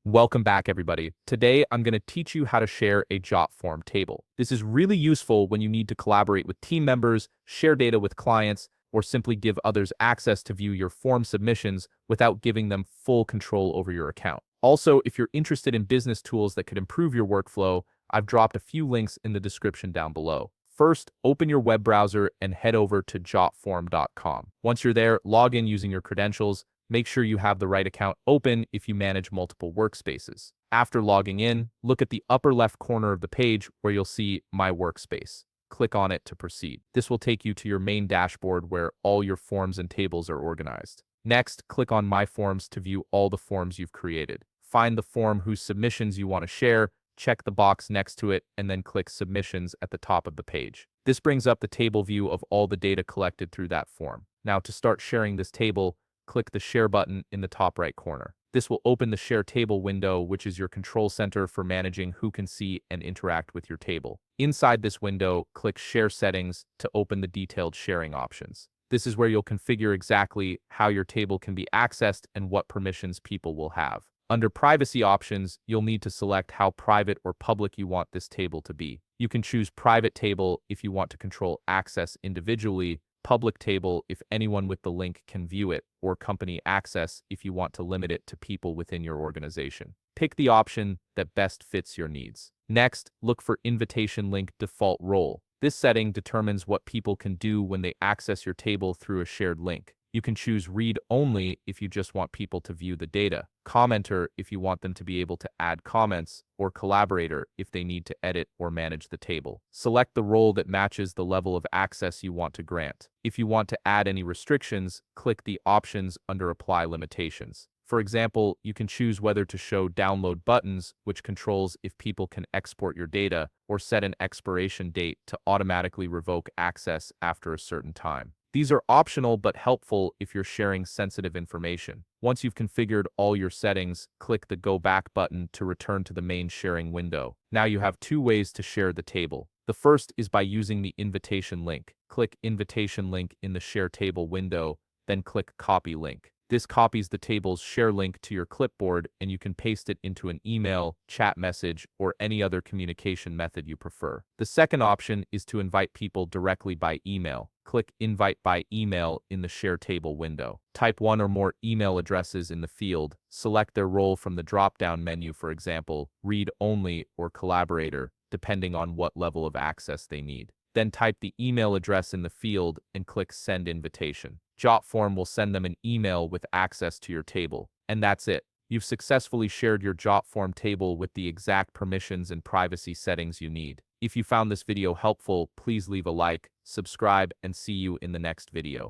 Welcome back, everybody. Today, I'm going to teach you how to share a Jotform table. This is really useful when you need to collaborate with team members, share data with clients, or simply give others access to view your form submissions without giving them full control over your account. Also, if you're interested in business tools that could improve your workflow, I've dropped a few links in the description down below. First, open your web browser and head over to jotform.com. Once you're there, log in using your credentials. Make sure you have the right account open if you manage multiple workspaces. After logging in, look at the upper left corner of the page where you'll see My Workspace. Click on it to proceed. This will take you to your main dashboard where all your forms and tables are organized. Next, click on My Forms to view all the forms you've created. Find the form whose submissions you want to share, check the box next to it, and then click Submissions at the top of the page. This brings up the table view of all the data collected through that form. Now, to start sharing this table, click the Share button in the top right corner. This will open the Share Table window, which is your control center for managing who can see and interact with your table. Inside this window, click Share Settings to open the detailed sharing options. This is where you'll configure exactly how your table can be accessed and what permissions people will have. Under Privacy options, you'll need to select how private or public you want this table to be. You can choose Private Table if you want to control access individually, Public Table if anyone with the link can view it, or Company Access if you want to limit it to people within your organization. Pick the option that best fits your needs. Next, look for Invitation Link Default Role. This setting determines what people can do when they access your table through a shared link. You can choose Read Only if you just want people to view the data, Commenter if you want them to be able to add comments, or Collaborator if they need to edit or manage the table. Select the role that matches the level of access you want to grant. If you want to add any restrictions, click the options under Apply Limitations. For example, you can choose whether to show download buttons, which controls if people can export your data, or set an expiration date to automatically revoke access after a certain time. These are optional but helpful if you're sharing sensitive information. Once you've configured all your settings, click the Go Back button to return to the main sharing window. Now you have two ways to share the table. The first is by using the invitation link. Click Invitation Link in the Share Table window, then click Copy Link. This copies the table's share link to your clipboard, and you can paste it into an email, chat message, or any other communication method you prefer. The second option is to invite people directly by email. Click Invite by Email in the Share Table window. Type one or more email addresses in the field. Select their role from the drop-down menu, for example, Read Only or Collaborator, depending on what level of access they need. Then type the email address in the field and click Send Invitation. Jotform will send them an email with access to your table. And that's it. You've successfully shared your Jotform table with the exact permissions and privacy settings you need. If you found this video helpful, please leave a like, subscribe, and see you in the next video.